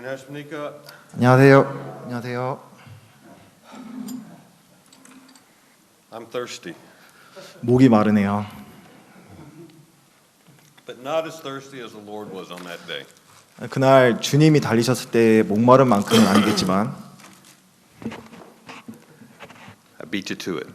안녕하십니까? 안녕하세요. 안녕하세요. I'm thirsty, 목이 마르네요. but not as thirsty as the Lord was on that day. 그날 주님이 달리셨을 때 목마른 만큼은 아니겠지만 I beat you to it.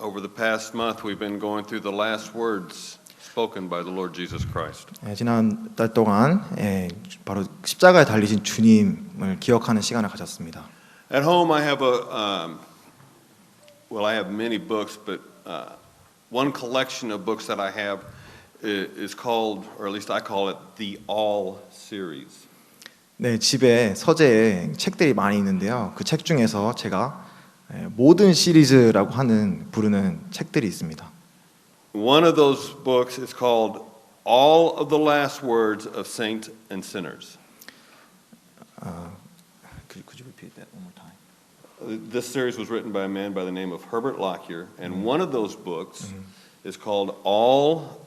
Over the past month, we've been going through the last words spoken by the Lord Jesus Christ. 지난 달 동안 바로 십자가에 달리신 주님을 기억하는 시간을 가졌습니다. At home, I have I have many books, but one collection of books that I have is called, or at least I call it, the All series. 네, 집에 서재에 책들이 많이 있는데요. 그 책 중에서 제가 모든 시리즈라고 부르는 책들이 있습니다. One of those books is called All of the Last Words of Saints and Sinners. Could you repeat that one more time? This series was written by a man by the name of Herbert Lockyer, and one of those books is called All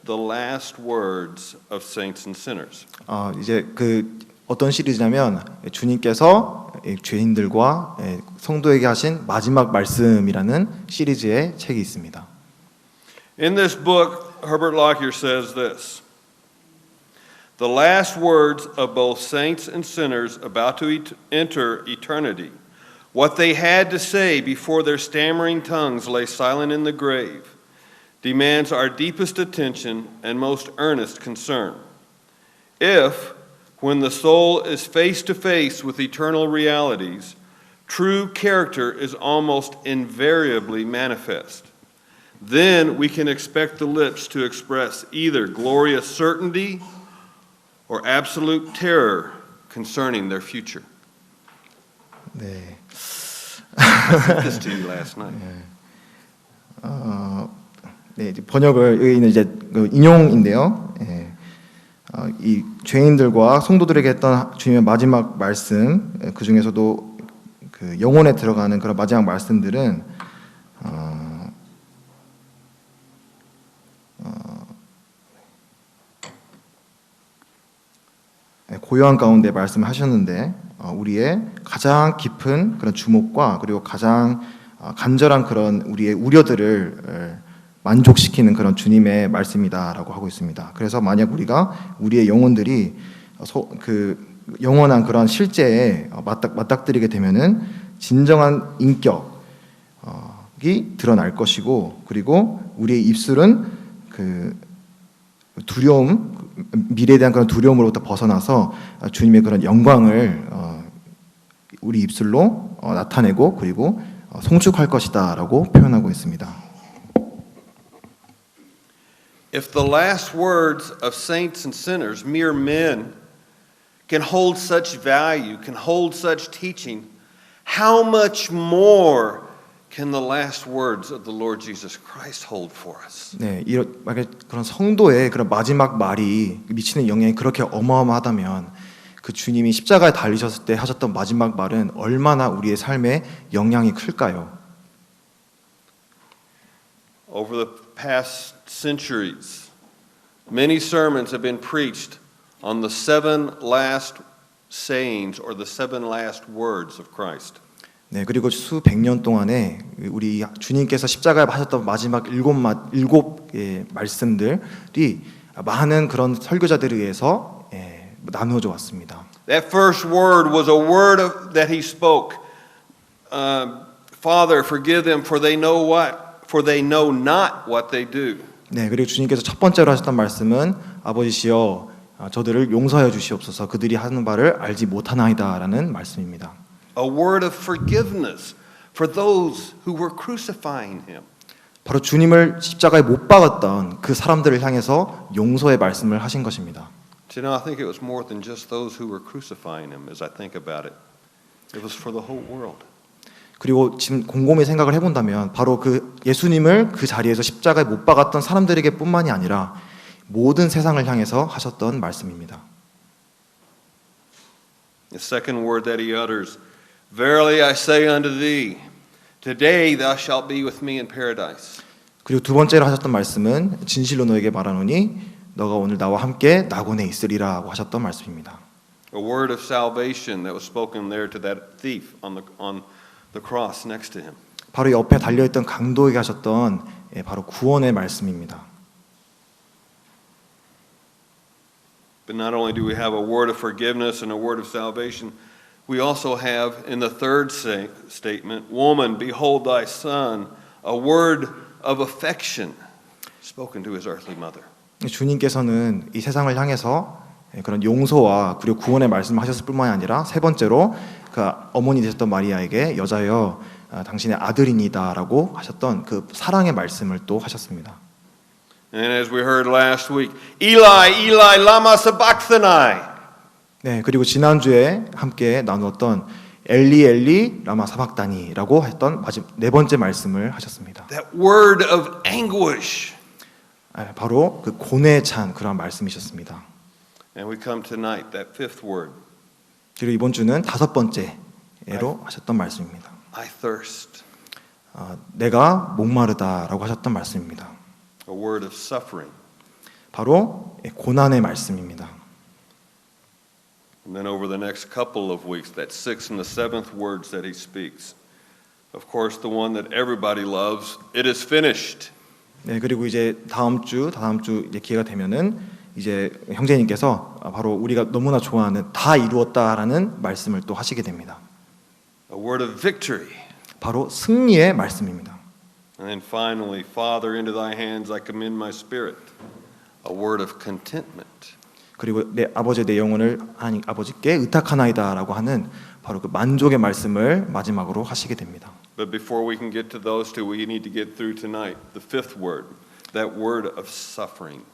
the Last Words of Saints and Sinners. 이제 어떤 시리즈냐면 주님께서 죄인들과 성도에게 하신 마지막 말씀이라는 시리즈의 책이 있습니다. In this book, Herbert Lockyer says this: the last words of both saints and sinners about to enter eternity, what they had to say before their stammering tongues lay silent in the grave, demands our deepest attention and most earnest concern. If, when the soul is face to face with eternal realities, true character is almost invariably manifest, then we can expect the lips to express either glorious certainty or absolute terror concerning their future. 네. I sent this to you last night. 네, 번역을 여기는 이제 인용인데요. 이 죄인들과 성도들에게 했던 주님의 마지막 말씀, 그 중에서도 그 영혼에 들어가는 그런 마지막 말씀들은 고요한 가운데 말씀하셨는데 우리의 가장 깊은 그런 주목과 그리고 가장 간절한 그런 우리의 우려들을 만족시키는 그런 주님의 말씀이다라고 하고 있습니다. 그래서 만약 우리의 영혼들이 그 영원한 그런 실제에 맞닥뜨리게 되면은 진정한 인격이 드러날 것이고, 그리고 우리의 입술은 그 두려움, 미래에 대한 그런 두려움으로부터 벗어나서 주님의 그런 영광을 우리 입술로 나타내고 그리고 송축할 것이다라고 표현하고 있습니다. If the last words of saints and sinners, mere men, can hold such value, can hold such teaching, how much more can the last words of the Lord Jesus Christ hold for us? 네, 그런 성도의 그런 마지막 말이 미치는 영향이 그렇게 어마어마하다면 그 주님이 십자가에 달리셨을 때 하셨던 마지막 말은 얼마나 우리의 삶에 영향이 클까요? Over the past centuries, many sermons have been preached on the 7 last sayings or the 7 last words of Christ. 네, 그리고 수백 년 동안에 우리 주님께서 십자가에 하셨던 마지막 일곱 말씀들이 많은 그런 설교자들에 의해서 나누어져 왔습니다. That first word was a word that he spoke. Father, forgive them, for they know not what they do. 네, 그리고 주님께서 첫 번째로 하셨던 말씀은 아버지시여 저들을 용서하여 주시옵소서 그들이 하는 바를 알지 못하나이다라는 말씀입니다. A word of forgiveness for those who were crucifying him. 바로 주님을 십자가에 못 박았던 그 사람들을 향해서 용서의 말씀을 하신 것입니다. You know, I think it was more than just those who were crucifying him as I think about it. It was for the whole world. 그리고 지금 곰곰이 생각을 해본다면 바로 그 예수님을 그 자리에서 십자가에 못 박았던 사람들에게 뿐만이 아니라 모든 세상을 향해서 하셨던 말씀입니다. The second word that he utters, Verily I say unto thee, today thou shalt be with me in paradise. 그리고 두 번째로 하셨던 말씀은 진실로 너에게 말하노니 너가 오늘 나와 함께 낙원에 있으리라고 하셨던 말씀입니다. A word of salvation that was spoken there to that thief on the cross next to him. 바로 옆에 달려있던 강도에게 하셨던 바로 구원의 말씀입니다. But not only do we have a word of forgiveness and a word of salvation, we also have in the third statement, woman, behold thy son, a word of affection spoken to his earthly mother. 주님께서는 이 세상을 향해서 그런 용서와 그리고 구원의 말씀을 하셨을 뿐만이 아니라 세 번째로 그 어머니 되셨던 마리아에게 여자여 당신의 아들이니다라고 하셨던 그 사랑의 말씀을 또 하셨습니다. And as we heard last week, Eli, Eli, lama sabachthani. 네, 그리고 지난주에 함께 나누었던 엘리 엘리 라마 사박다니라고 했던 네 번째 말씀을 하셨습니다. That word of anguish. 바로 그 고뇌에 찬 그런 말씀이셨습니다. And we come tonight, that fifth word. 그리고 이번 주는 다섯 번째로 하셨던 말씀입니다. I thirst. 내가 목마르다라고 하셨던 말씀입니다. A word of suffering. 바로 고난의 말씀입니다. And then over the next couple of weeks, that sixth and the seventh words that he speaks. Of course, the one that everybody loves, it is finished. 네, 그리고 이제 다음 주 이제 기회가 되면은 이제 형제님께서 바로 우리가 너무나 좋아하는 다 이루었다라는 말씀을 또 하시게 됩니다. A word of victory. 바로 승리의 말씀입니다. And then finally, Father, into thy hands I commend my spirit. A word of contentment. 그리고 내 아버지 내 영혼을 하나님 아버지께 의탁하나이다라고 하는 바로 그 만족의 말씀을 마지막으로 하시게 됩니다. But before we can get to those two, we need to get through tonight the fifth word, that word of suffering.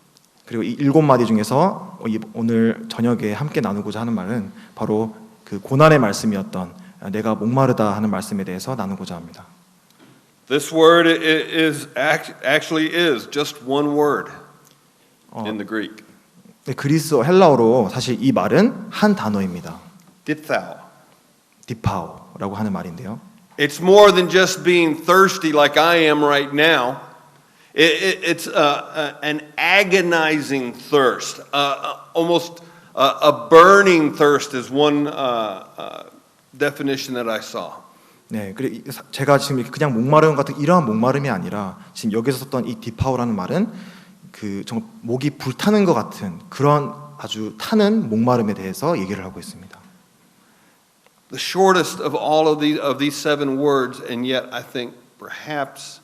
그리고 이 일곱 마디 중에서 오늘 저녁에 함께 나누고자 하는 말은 바로 그 고난의 말씀이었던 내가 목마르다 하는 말씀에 대해서 나누고자 합니다. This word actually is just one word in the Greek. 그리스어 헬라어로 사실 이 말은 한 단어입니다. Dithau. 디파오라고 하는 말인데요. It's more than just being thirsty like I am right now. It's an agonizing thirst, almost a burning thirst is one definition that I saw. 네, 그래 제가 지금 그냥 목마름 같은 이러한 목마름이 아니라 지금 여기서 썼던 이 디파오라는 말은 그 정말 목이 불타는 것 같은 그런 아주 타는 목마름에 대해서 얘기를 하고 있습니다. The shortest of all of these seven words, and yet I think perhaps,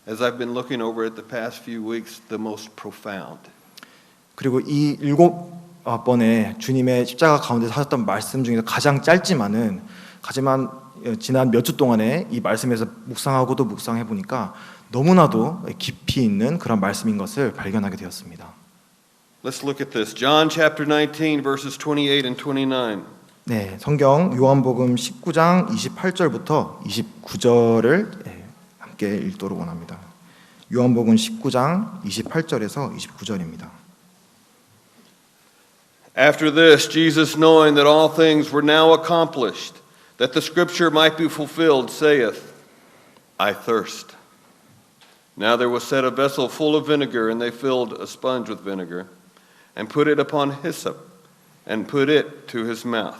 as I've been looking over it the past few weeks, the most profound. 그리고 이 일곱 번의 주님의 십자가 가운데서 하셨던 말씀 중에서 가장 짧지만 지난 몇 주 동안에 이 말씀에서 묵상하고도 묵상해 보니까 너무나도 깊이 있는 그런 말씀인 것을 발견하게 되었습니다. Let's look at this. John chapter 19 verses 28 and 29. 네, 성경 요한복음 19장 28절부터 29절을 함께 읽도록 원합니다. 요한복음 19장 28절에서 29절입니다. After this, Jesus, knowing that all things were now accomplished, that the scripture might be fulfilled, saith, I thirst. Now there was set a vessel full of vinegar, and they filled a sponge with vinegar, and put it upon hyssop, and put it to his mouth.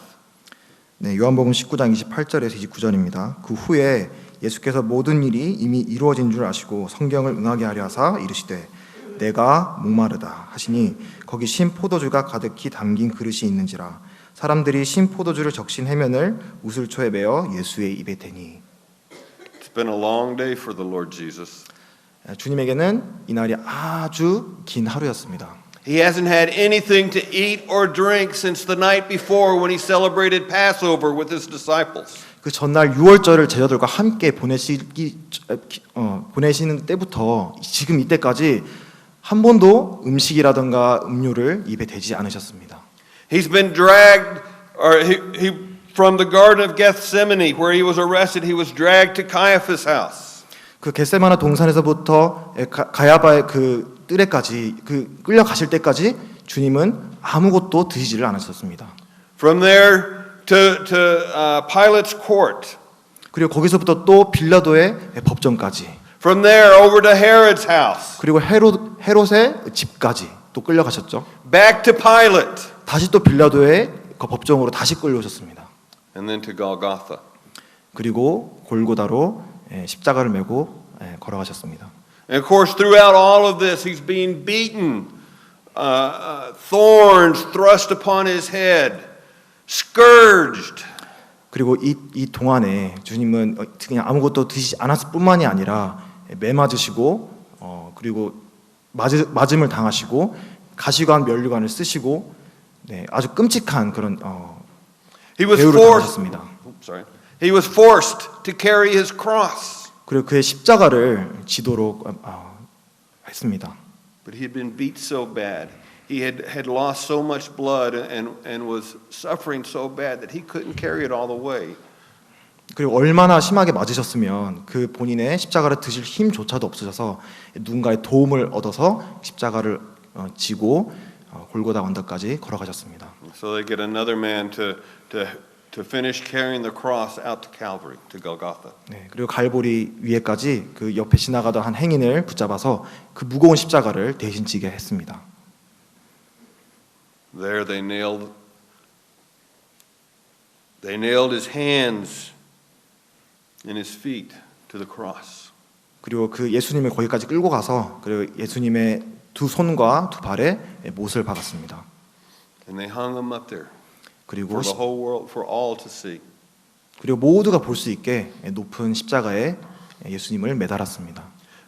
네, 요한복음 19장 28절에서 29절입니다. 그 후에 예수께서 모든 일이 이미 이루어진 줄 아시고 성경을 응하게 하려 하사 이르시되 내가 목마르다 하시니 거기 신 포도주가 가득히 담긴 그릇이 있는지라 사람들이 신 포도주를 적신 해면을 우슬초에 메어 예수의 입에 대니. It's been a long day for the Lord Jesus. 주님에게는 이날이 아주 긴 하루였습니다. He hasn't had anything to eat or drink since the night before when he celebrated Passover with his disciples. 그 전날 유월절을 제자들과 함께 보내시는 때부터 지금 이때까지 한 번도 음식이라든가 음료를 입에 대지 않으셨습니다. He's been dragged, or he from the Garden of Gethsemane, where he was arrested. He was dragged to Caiaphas' house. 그 겟세마네 동산에서부터 가야바의 그 뜰에까지 그 끌려가실 때까지 주님은 아무것도 드시지를 않으셨습니다. From there to Pilate's court. 그리고 거기서부터 또 빌라도의 법정까지. From there over to Herod's house. 그리고 헤롯의 집까지. 또 끌려가셨죠. back to Pilate, 다시 또 빌라도의 그 법정으로 다시 끌려오셨습니다. and then to Golgotha. 그리고 골고다로 십자가를 메고 걸어가셨습니다. And of course, throughout all of this, he's being beaten, thorns thrust upon his head, scourged. 그리고 이 동안에 주님은 그냥 아무것도 드시지 않았을 뿐만이 아니라 매 맞으시고 그리고 맞음을 당하시고 가시관 면류관을 쓰시고 아주 끔찍한 그런 He was 대우를 forced. 당하셨습니다. He was forced to carry his cross. 그리고 그의 십자가를 지도록 했습니다. But he had been beat so bad. He had lost so much blood and was suffering so bad that he couldn't carry it all the way. 그리고 얼마나 심하게 맞으셨으면 그 본인의 십자가를 드실 힘조차도 없으셔서 누군가의 도움을 얻어서 십자가를 지고 골고다 언덕까지 걸어가셨습니다. So they get another man to finish carrying the cross out to Calvary, to Golgotha. 네, 그리고 갈보리 위에까지 그 옆에 지나가던 한 행인을 붙잡아서 그 무거운 십자가를 대신 지게 했습니다. There they nailed his hands and his feet to the cross. 그리고 그 예수님을 거기까지 끌고 가서 그리고 예수님의 두 손과 두 발에 못을 박았습니다. And they hung him up there 그리고 for the whole world, for all to see. 그리고 모두가 볼 수 있게 높은 십자가에 예수님을 매달았습니다.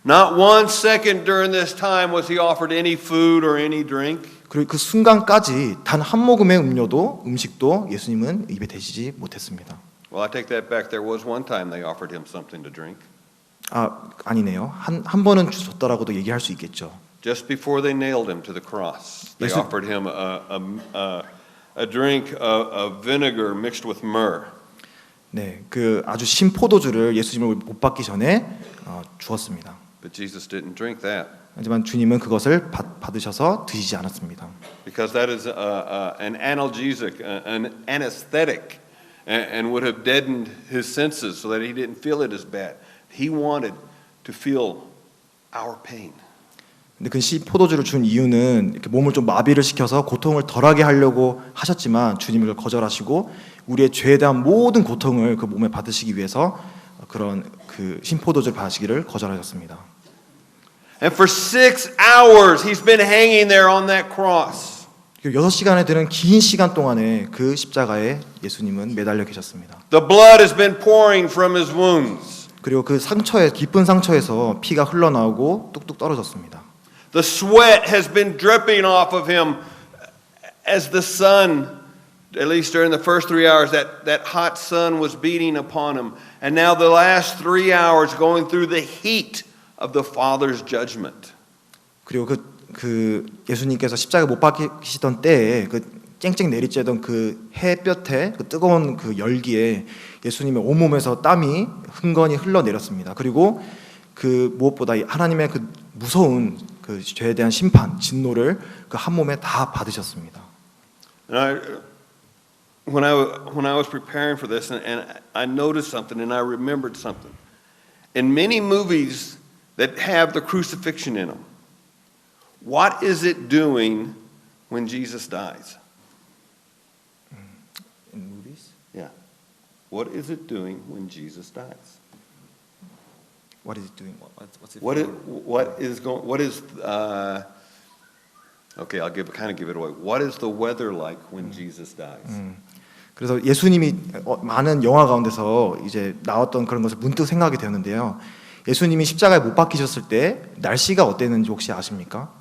Not one second during this time was he offered any food or any drink. 그리고 그 순간까지 단 한 모금의 음식도 예수님은 입에 대시지 못했습니다. Well, I take that back. There was one time they offered him something to drink. 아니네요. 한 번은 줬다라고도 얘기할 수 있겠죠. Just before they nailed him to the cross, they 예수- offered him a drink of vinegar mixed with myrrh. 네, 그 아주 신 포도주를 예수님을 못 받기 전에 주었습니다. But Jesus didn't drink that 하지만 주님은 그것을 받으셔서 드시지 않았습니다. because that is an analgesic, an anesthetic, and would have deadened his senses so that he didn't feel it as bad. He wanted to feel our pain. 근데 그 신 포도주를 준 이유는 이렇게 몸을 좀 마비를 시켜서 고통을 덜하게 하려고 하셨지만 주님이 그걸 거절하시고 우리의 죄에 대한 모든 고통을 그 몸에 받으시기 위해서 그런 그 신 포도주를 받으시기를 거절하셨습니다. And for 6 hours he's been hanging there on that cross. 6시간에 되는 긴 시간 동안에 그 십자가에 예수님은 매달려 계셨습니다. The blood has been pouring from his wounds. 그리고 그 상처에 깊은 상처에서 피가 흘러나오고 뚝뚝 떨어졌습니다. The sweat has been dripping off of him as the sun, at least during the first 3 hours, that hot sun was beating upon him. And now the last 3 hours going through the heat of the Father's judgment. 그리고 그 예수님께서 십자가에 못 박히시던 때에 그 쨍쨍 내리쬐던 그 햇볕에 그 뜨거운 그 열기에 예수님의 온몸에서 땀이 흥건히 흘러내렸습니다. 그리고 그 무엇보다 하나님의 그 무서운 그 죄에 대한 심판, 진노를 그 한 몸에 다 받으셨습니다. When I was preparing for this, and I noticed something, and I remembered something. In many movies that have the crucifixion in them, what is it doing when Jesus dies? In movies? Yeah. What is it doing when Jesus dies? What is it doing? What's it? Okay, I'll give it away. What is the weather like when Jesus dies? 그래서 예수님이 많은 영화 가운데서 이제 나왔던 그런 것을 문득 생각이 되었는데요. 예수님이 십자가에 못 박히셨을 때 날씨가 어땠는지 혹시 아십니까?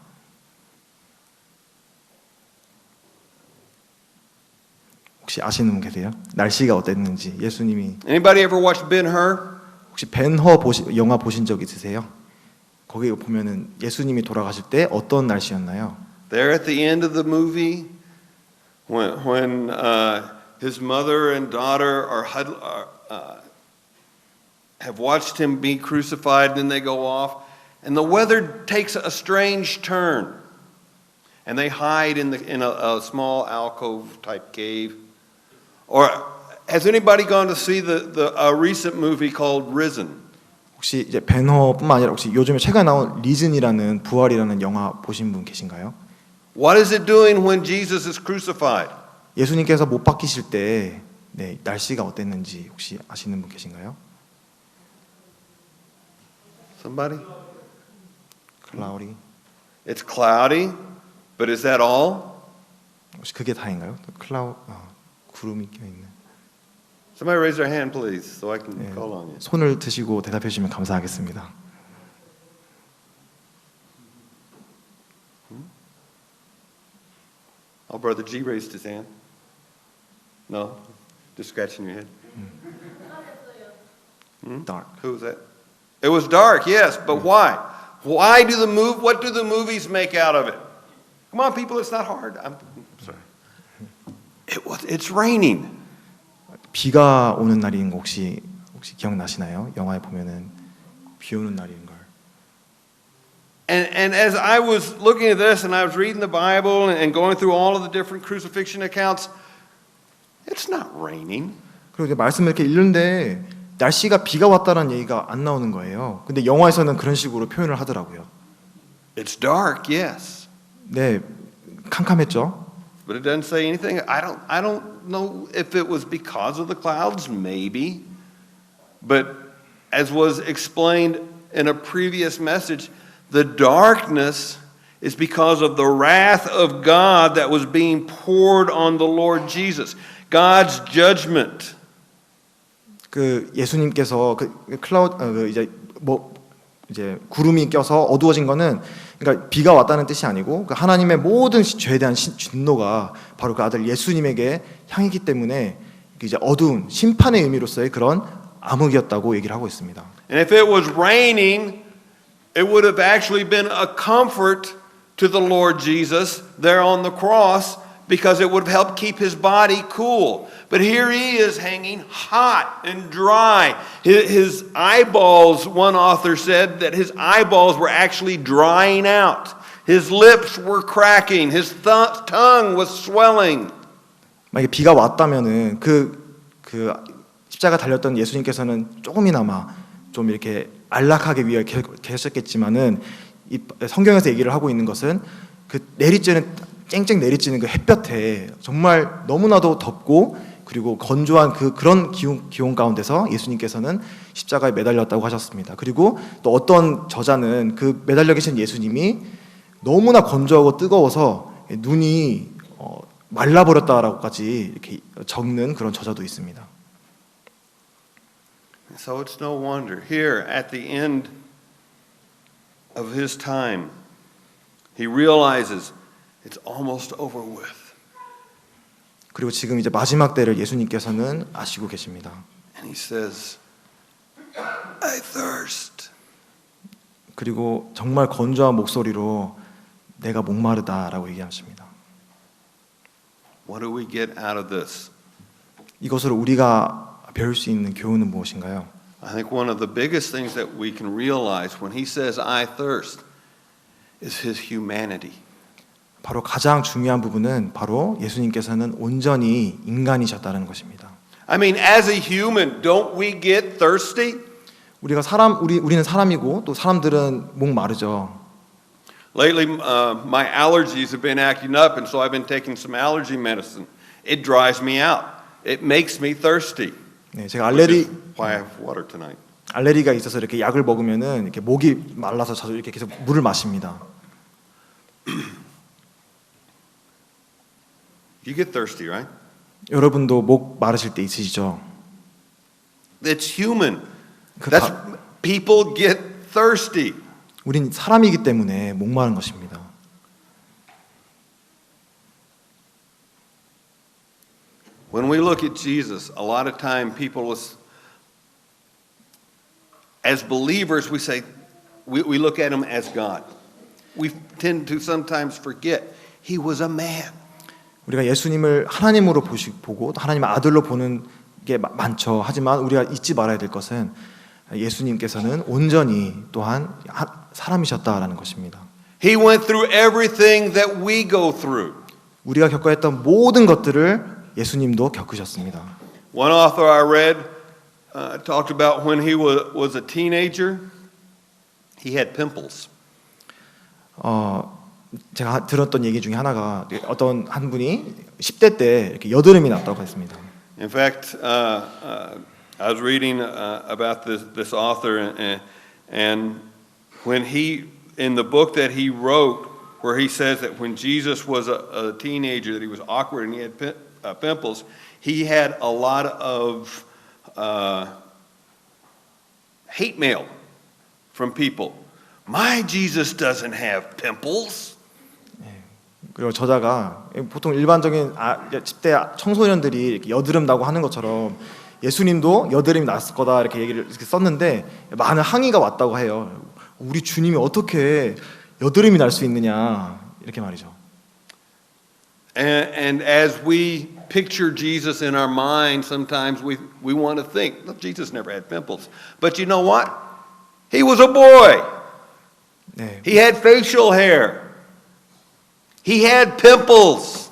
혹시 아시는 분 계세요? 날씨가 어땠는지 예수님이 Anybody ever watched Ben-Hur? 혹시 벤허 영화 보신 적 있으세요? 거기 보면은 예수님이 돌아가실 때 어떤 날씨였나요? There at the end of the movie, when his mother and daughter have watched him be crucified, then they go off, and the weather takes a strange turn, and they hide in a small alcove type cave. Or has anybody gone to see a recent movie called Risen? 혹시 이제 벤허뿐만 아니라 혹시 요즘에 최근에 나온 리즌이라는 부활이라는 영화 보신 분 계신가요? What is it doing when Jesus is crucified? 예수님께서 못 박히실 때 네, 날씨가 어땠는지 혹시 아시는 분 계신가요? Somebody? 클라우디. It's cloudy, but is that all? 혹시 그게 다인가요? 구름이 껴 있는. Somebody raise their hand, please, so I can 네, call on you. 손을 드시고 대답해 주시면 감사하겠습니다. Oh, Brother G raised his hand. No? Just scratching your head. Dark. Who was that? It was dark, yes, but why? What do the movies make out of it? Come on, people, it's not hard. I'm sorry. It's raining. 비가 오는 날인 거 혹시 기억나시나요? 영화에 보면은 비 오는 날인 걸. And as I was looking at this and I was reading the Bible and going through all of the different crucifixion accounts, it's not raining. 그리고 이제 말씀을 이렇게 읽는데 날씨가 비가 왔다는 얘기가 안 나오는 거예요. 근데 영화에서는 그런 식으로 표현을 하더라고요. It's dark, yes. 네, 캄캄했죠. But it doesn't say anything. I don't know if it was because of the clouds, maybe. But as was explained in a previous message, the darkness is because of the wrath of God that was being poured on the Lord Jesus. God's judgment. 그 예수님께서 이제 구름이 껴서 어두워진 거는 그러니까 비가 왔다는 뜻이 아니고 그 하나님의 모든 죄에 대한 진노가 바로 그 아들 예수님에게 향했기 때문에 이제 어두운 심판의 의미로서의 그런 암흑이었다고 얘기를 하고 있습니다. And if it was raining, it would have actually been a comfort to the Lord Jesus there on the cross because it would have helped keep his body cool. But here he is hanging hot and dry. His eyeballs, one author said that his eyeballs were actually drying out. His lips were cracking. His tongue was swelling. 만약에 비가 왔다면은 그 십자가 달렸던 예수님께서는 조금이나마 좀 이렇게 안락하게 위에 계셨겠지만은 이 성경에서 얘기를 하고 있는 것은 그 쨍쨍 내리쬐는 그 햇볕에 정말 너무나도 덥고 그리고 건조한 그런 기온 가운데서 예수님께서는 십자가에 매달렸다고 하셨습니다. 그리고 또 어떤 저자는 그 매달려 계신 예수님이 너무나 건조하고 뜨거워서 눈이 말라버렸다라고까지 이렇게 적는 그런 저자도 있습니다. So it's no wonder here at the end of his time, he realizes it's almost over with. 그리고 지금 이제 마지막 때를 예수님께서는 아시고 계십니다. And he says, I thirst. 그리고 정말 건조한 목소리로 내가 목마르다라고 얘기하십니다. What do we get out of this? 이것으로 우리가 배울 수 있는 교훈은 무엇인가요? I think one of the biggest things that we can realize when he says I thirst is his humanity. 바로 가장 중요한 부분은 바로 예수님께서는 온전히 인간이셨다는 것입니다. I mean, as a human, don't we get thirsty? 우리는 사람이고 또 사람들은 목 마르죠. Lately, my allergies have been acting up, and so I've been taking some allergy medicine. It dries me out. It makes me thirsty. 네, 제가 Why I have water tonight. 알레르기가 있어서 이렇게 약을 먹으면은 이렇게 목이 말라서 자주 이렇게 계속 물을 마십니다. You get thirsty, right? 여러분도 목 마르실 때 있으시죠? It's human. That's people get thirsty. 우린 사람이기 때문에 목마른 것입니다. When we look at Jesus, a lot of time people, as believers, we say, we look at him as God. We tend to sometimes forget he was a man. 우리가 예수님을 하나님으로 보고 또 하나님의 아들로 보는 게 많죠. 하지만 우리가 잊지 말아야 될 것은 예수님께서는 온전히 또한 사람이셨다라는 것입니다. He went through everything that we go through. 우리가 겪어야 했던 모든 것들을 예수님도 겪으셨습니다. One author I read talked about when he was a teenager, he had pimples. 제가 들었던 얘기 중에 하나가 어떤 한 분이 10대 때 이렇게 여드름이 났다고 했습니다. In fact, I was reading about this author, and when in the book that he wrote, where he says that when Jesus was a teenager, that he was awkward and he had pimples, he had a lot of hate mail from people. My Jesus doesn't have pimples. 그리고 저자가 보통 일반적인 10대 청소년들이 이렇게 여드름 나고 하는 것처럼 예수님도 여드름이 났을 거다 이렇게 얘기를 이렇게 썼는데 많은 항의가 왔다고 해요. 우리 주님이 어떻게 여드름이 날 수 있느냐 이렇게 말이죠. And as we picture Jesus in our mind, sometimes we want to think, well, Jesus never had pimples. But you know what? He was a boy. 네. He had facial hair. He had pimples.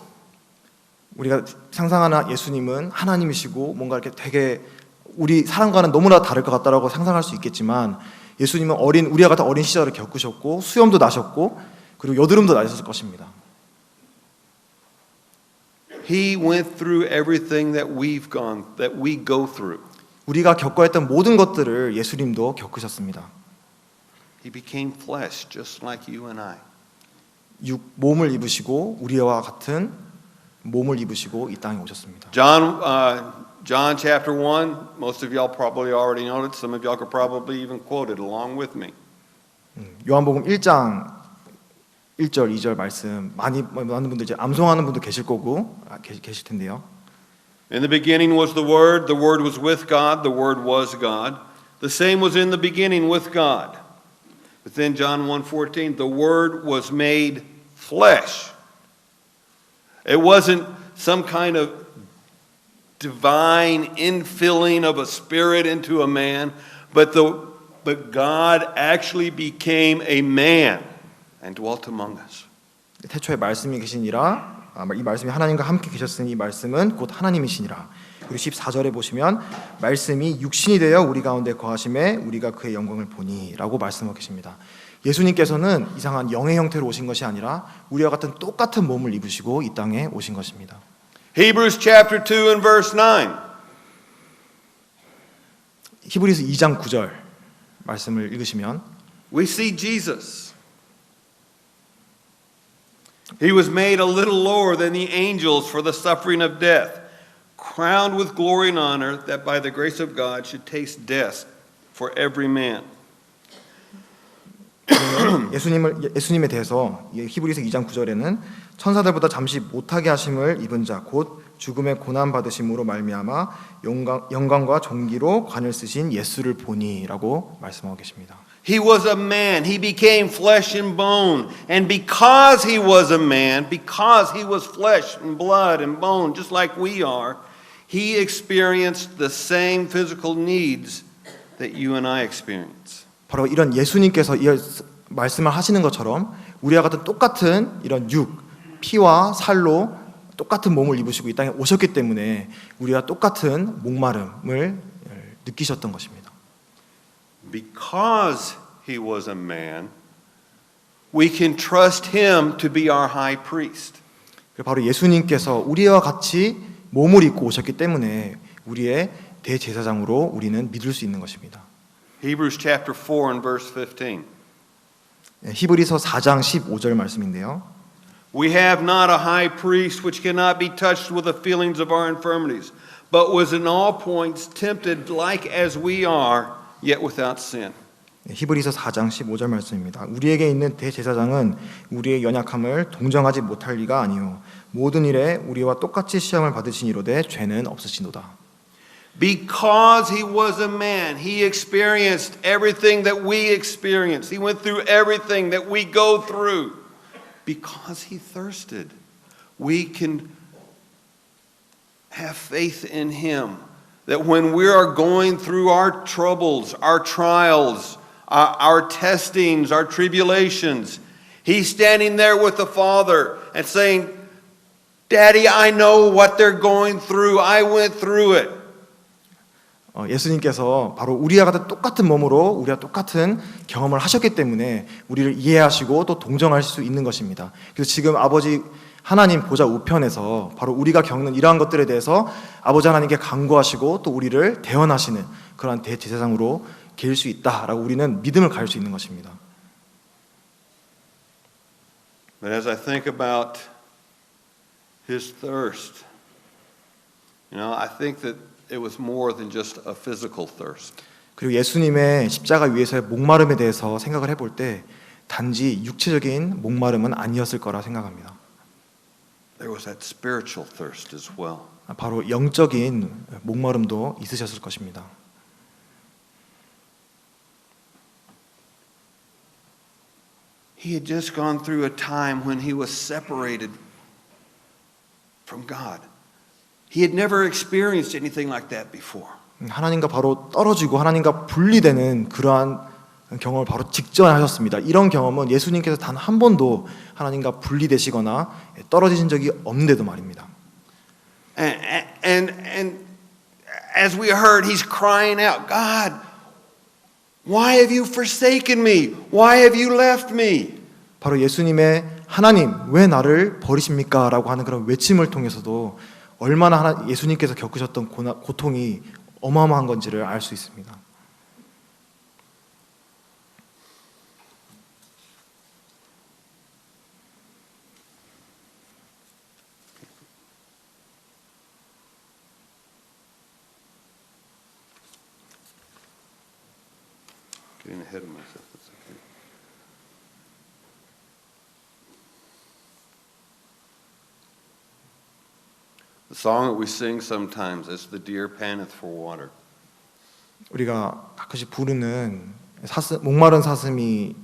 우리가 상상하는 예수님은 하나님이시고 뭔가 이렇게 되게 우리 사람과는 너무나 다를 것 같다라고 상상할 수 있겠지만 예수님은 우리와 같은 어린 시절을 겪으셨고 수염도 나셨고 그리고 여드름도 나셨을 것입니다. He went through everything that we go through. 우리가 겪어야 했던 모든 것들을 예수님도 겪으셨습니다. He became flesh just like you and I. 몸을 입으시고 우리와 같은 몸을 입으시고 이 땅에 오셨습니다. John chapter 1, most of y'all probably already know it. Some of y'all could probably even quote it along with me. 요한복음 1장 1절, 2절 말씀 많은 분들 이제 암송하는 분도 계실 거고 계실 텐데요. In the beginning was the Word was with God, the Word was God. The same was in the beginning with God. But then John 1:14, the Word was made flesh. It wasn't some kind of divine infilling of a spirit into a man, but God actually became a man and dwelt among us. 태초에 말씀이 계시니라 이 말씀이 하나님과 함께 계셨으니 이 말씀은 곧 하나님이시니라. 그리고 14절에 보시면 말씀이 육신이 되어 우리 가운데 거하심에 우리가 그의 영광을 보니라고 말씀하고 계십니다. 예수님께서는 이상한 영의 형태로 오신 것이 아니라 우리와 같은 똑같은 몸을 입으시고 이 땅에 오신 것입니다. Hebrews chapter 2 and verse 9. 히브리서 2장 9절 말씀을 읽으시면 We see Jesus. He was made a little lower than the angels for the suffering of death, crowned with glory and honor, that by the grace of God should taste death for every man. 예수님에 대해서 히브리서 2장 9절에는 천사들보다 잠시 못하게 하심을 입은 자 곧 죽음의 고난 받으심으로 말미암아 영광과 존귀로 관을 쓰신 예수를 보니라고 말씀하고 계십니다. He was a man. He became flesh and bone. And because he was a man, because he was flesh and blood and bone, just like we are, he experienced the same physical needs that you and I experience. 바로 이런 예수님께서 이 말씀을 하시는 것처럼 우리와 같은 똑같은 이런 피와 살로 똑같은 몸을 입으시고 이 땅에 오셨기 때문에 우리와 똑같은 목마름을 느끼셨던 것입니다. Because he was a man, we can trust him to be our high priest. 바로 예수님께서 우리와 같이 몸을 입고 오셨기 때문에 우리의 대제사장으로 우리는 믿을 수 있는 것입니다. Hebrews chapter 4 and verse 15. 히브리서 4장 15절 말씀인데요. We have not a high priest which cannot be touched with the feelings of our infirmities, but was in all points tempted like as we are, yet without sin. 히브리서 4장 15절 말씀입니다. 우리에게 있는 대제사장은 우리의 연약함을 동정하지 못할 리가 아니요 모든 일에 우리와 똑같이 시험을 받으시니로되 죄는 없으시도다. Because he was a man, he experienced everything that we experience. He went through everything that we go through. Because he thirsted, we can have faith in him. That when we are going through our troubles, our trials, our testings, our tribulations, he's standing there with the Father and saying, Daddy, I know what they're going through. I went through it. 예수님께서 바로 우리와 같은 똑같은 몸으로 우리와 똑같은 경험을 하셨기 때문에 우리를 이해하시고 또 동정할 수 있는 것입니다. 그래서 지금 아버지 하나님 보좌 우편에서 바로 우리가 겪는 이러한 것들에 대해서 아버지 하나님께 간구하시고 또 우리를 대언하시는 그러한 대제사장으로 계실 수 있다라고 우리는 믿음을 가질 수 있는 것입니다. But as I think about his thirst, I think that it was more than just a physical thirst. 그리고 예수님의 십자가 위에서의 목마름에 대해서 생각을 해볼 때 단지 육체적인 목마름은 아니었을 거라 생각합니다. There was that spiritual thirst as well. 바로 영적인 목마름도 있으셨을 것입니다. He had just gone through a time when he was separated from God. He had never experienced anything like that before. 하나님과 바로 떨어지고 하나님과 분리되는 그러한 경험을 바로 직전 하셨습니다. 이런 경험은 예수님께서 단 한 번도 하나님과 분리되시거나 떨어지신 적이 없는데도 말입니다. And as we heard, he's crying out, God, why have you forsaken me? Why have you left me? 바로 예수님의 하나님 왜 나를 버리십니까? 라고 하는 그런 외침을 통해서도 얼마나 예수님께서 겪으셨던 고통이 어마어마한 건지를 알 수 있습니다. Getting ahead of myself. That's okay. The song that we sing sometimes is "The deer panteth for water." 우리가 가끔씩 부르는 목마른 사슴이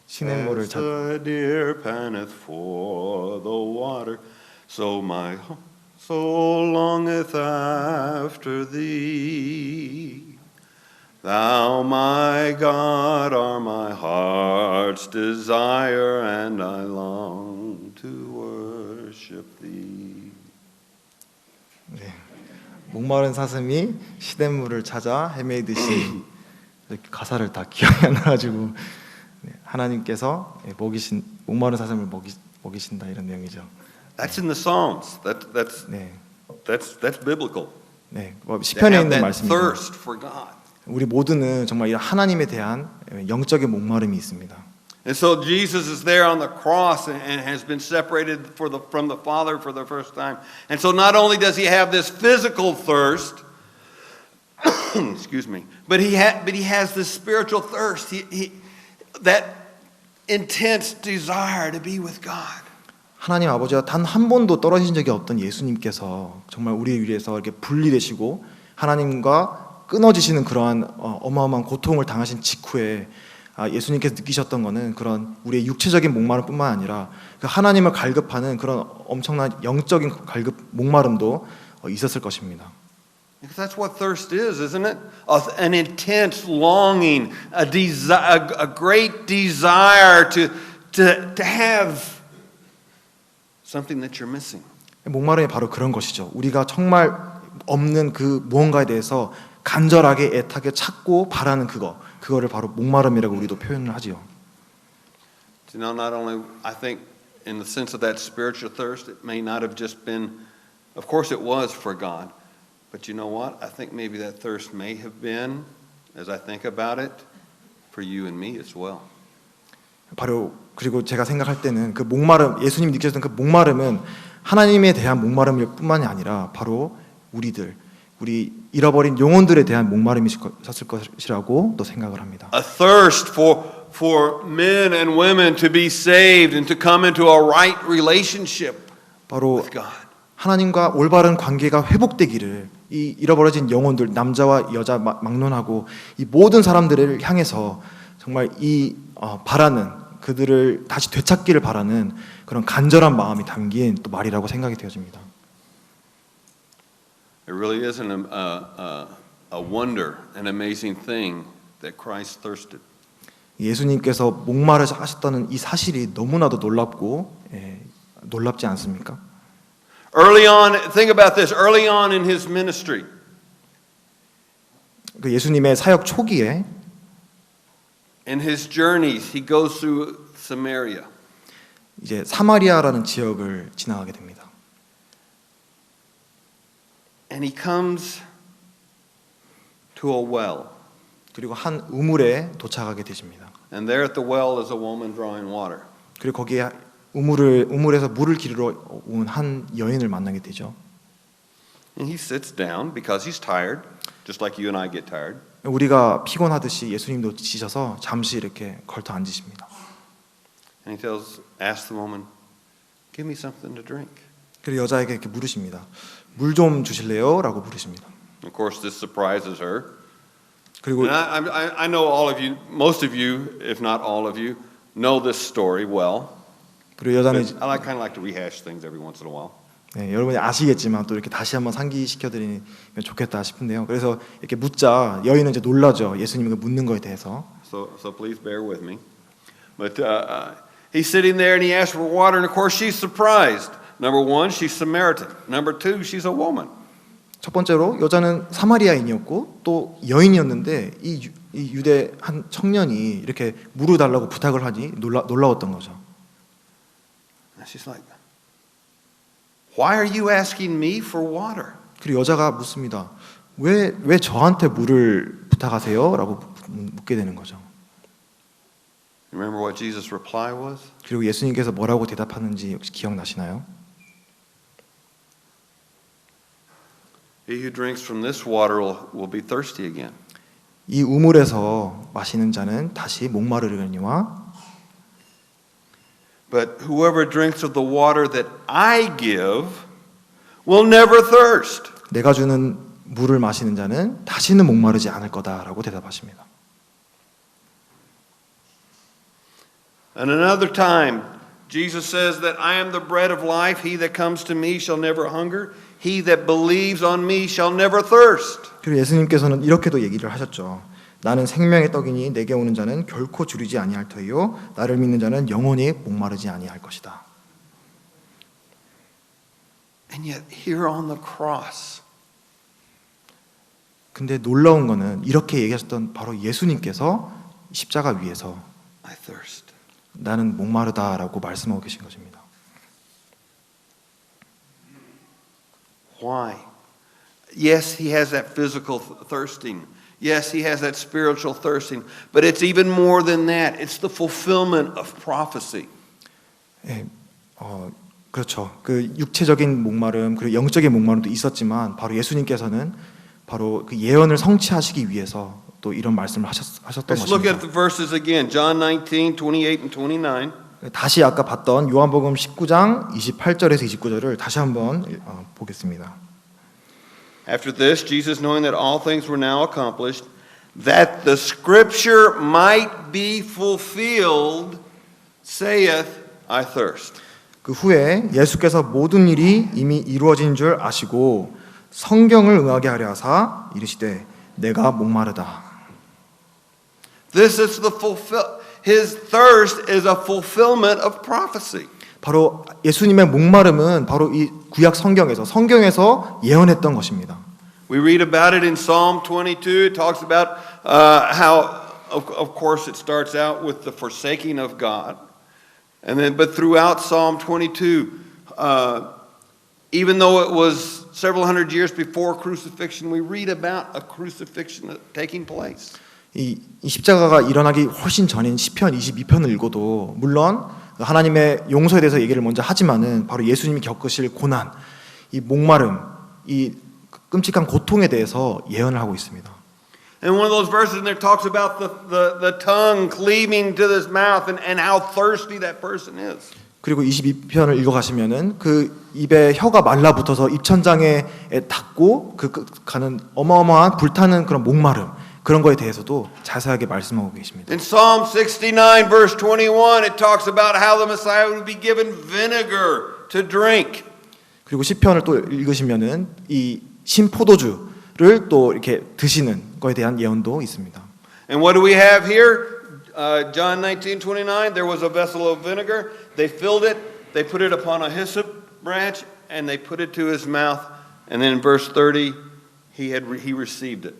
시냇물을 As the deer panteth for the water, so my soul longeth after thee. Thou, my God, art my heart's desire, and I long to worship thee. 네. 목마른 사슴이 시냇물을 찾아 헤매이듯이 이렇게 가사를 다 기억이 안 나가지고 하나님께서 목마른 사슴을 먹이신다 이런 내용이죠. That's in the Psalms. 네, That's biblical. 네, To 시편에 have 있는 that 말씀입니다. thirst for God. 우리 모두는 정말 이 하나님에 대한 영적인 목마름이 있습니다. And so Jesus is there on the cross and has been separated from the Father for the first time. And so not only does he have this physical thirst, excuse me, but he has this spiritual thirst. That intense desire to be with God. 하나님 아버지와 단 한 번도 떨어진 적이 없던 예수님께서 정말 우리를 위해서 이렇게 분리되시고 하나님과 끊어지시는 그러한 어마어마한 고통을 당하신 직후에 예수님께서 느끼셨던 것은 그런 우리의 육체적인 목마름뿐만 아니라 그 하나님을 갈급하는 그런 엄청난 영적인 목마름도 있었을 것입니다. Because that's what thirst is, isn't it? An intense longing, a great desire to have something that you're missing. 목마름이 바로 그런 것이죠. 우리가 정말 없는 그 무언가에 대해서 간절하게 애타게 찾고 바라는 그거를 바로 목마름이라고 우리도 표현을 하지요. Not only I think in the sense of that spiritual thirst, it may not have just been, of course it was for God, but you know what? I think maybe that thirst may have been, as I think about it, for you and me as well. 바로 그리고 제가 생각할 때는 그 목마름, 예수님이 느끼셨던 그 목마름은 하나님에 대한 목마름일 뿐만이 아니라 바로 우리 잃어버린 영혼들에 대한 목마름이셨을 것이라고 또 생각을 합니다. A thirst for men and women to be saved and to come into a right relationship 바로 with God. 하나님과 올바른 관계가 회복되기를 이 잃어버려진 영혼들 남자와 여자 막론하고 이 모든 사람들을 향해서 정말 바라는 그들을 다시 되찾기를 바라는 그런 간절한 마음이 담긴 또 말이라고 생각이 되어집니다. It really isn't a wonder, an amazing thing that Christ thirsted. 예수님께서 목마르셨다는 이 사실이 너무나도 놀랍고 놀랍지 않습니까? Early on, think about this. Early on in his ministry, 그 예수님의 사역 초기에 In his journeys, he goes through Samaria. 이제 사마리아라는 지역을 지나가게 됩니다. And he comes to a well. 그리고 한 우물에 도착하게 되십니다. And there at the well is a woman drawing water. 그리고 거기에 우물에서 물을 기르러 온 한 여인을 만나게 되죠. And he sits down because he's tired, just like you and I get tired. 우리가 피곤하듯이 예수님도 지셔서 잠시 이렇게 걸터 앉으십니다. And he asks the woman, "Give me something to drink." 그리고 여자에게 이렇게 물으십니다. 물 좀 주실래요? 라고 물으십니다. Of course, this surprises her. 그리고 And I know all of you, most of you, if not all of you, know this story well. 그리고 여자는 I kind of like to rehash things every once in a while. 네, 여러분이 아시겠지만 또 이렇게 다시 한번 상기시켜드리면 좋겠다 싶은데요. 그래서 이렇게 묻자 여인은 이제 놀라죠. 예수님이 묻는 거에 대해서. So please bear with me. But he's sitting there and he asks for water, and of course she's surprised. Number one, she's Samaritan. Number two, she's a woman. 첫 번째로 여자는 사마리아인이었고 또 여인이었는데 이 유대 한 청년이 이렇게 물을 달라고 부탁을 하니 놀라웠던 거죠. And she's like, "Why are you asking me for water?" 그리고 여자가 묻습니다. 왜 저한테 물을 부탁하세요? 라고 묻게 되는 거죠. Remember what Jesus' reply was? 그리고 예수님께서 뭐라고 대답하는지 혹시 기억나시나요? He who drinks from this water will be thirsty again. 이 우물에서 마시는 자는 다시 목마르려니와 But whoever drinks of the water that I give will never thirst. 내가 주는 물을 마시는 자는 다시는 목마르지 않을 거다라고 대답하십니다. And another time, Jesus says that I am the bread of life. He that comes to me shall never hunger. He that believes on me shall never thirst. 그리고 예수님께서는 이렇게도 얘기를 하셨죠. 나는 생명의 떡이니 내게 오는 자는 결코 주리지 아니할 터이요 나를 믿는 자는 영원히 목마르지 아니할 것이다. And yet here on the cross, 근데 놀라운 거는 이렇게 얘기하셨던 바로 예수님께서 십자가 위에서 I thirst. 나는 목마르다라고 말씀하고 계신 것입니다. Why? Yes, he has that physical thirsting. Yes, he has that spiritual thirsting. But it's even more than that. It's the fulfillment of prophecy. 예, 그렇죠. 그 육체적인 목마름 그리고 영적인 목마름도 있었지만 바로 예수님께서는 바로 그 예언을 성취하시기 위해서 또 이런 말씀을 하셨던 Let's look at 것입니다. the verses again. John 19, 28 and 29. 다시 아까 봤던 요한복음 19장 28절에서 29절을 다시 한번 보겠습니다. After this, Jesus, knowing that all things were now accomplished, that the scripture might be fulfilled, saith, I thirst. 그 후에 예수께서 모든 일이 이미 이루어진 줄 아시고 성경을 응하게 하려 하사 이르시되 내가 목마르다. This is his thirst is a fulfillment of prophecy. 바로 예수님의 목마름은 바로 이 구약 성경에서 예언했던 것입니다. We read about it in Psalm 22. It talks about how, of course, it starts out with the forsaking of God, but throughout Psalm 22, even though it was several hundred years before crucifixion, we read about a crucifixion taking place. 이 십자가가 일어나기 훨씬 전인 시편 22편을 읽어도 물론 하나님의 용서에 대해서 얘기를 먼저 하지만은 바로 예수님이 겪으실 고난, 이 목마름, 이 끔찍한 고통에 대해서 예언을 하고 있습니다. And one of those verses in there talks about the tongue cleaving to his mouth and how thirsty that person is. 그리고 22편을 읽어가시면은 그 입에 혀가 말라붙어서 입천장에 닿고 가는 어마어마한 불타는 그런 목마름 그런 거에 대해서도 자세하게 말씀하고 계십니다. In Psalm 69 verse 21 it talks about how the Messiah would be given vinegar to drink. 그리고 시편을 또 읽으시면은 이 신포도주를 또 이렇게 드시는 거에 대한 예언도 있습니다. And what do we have here? John 19:29 there was a vessel of vinegar. They filled it, they put it upon a hyssop branch and they put it to his mouth and then in verse 30 he received it.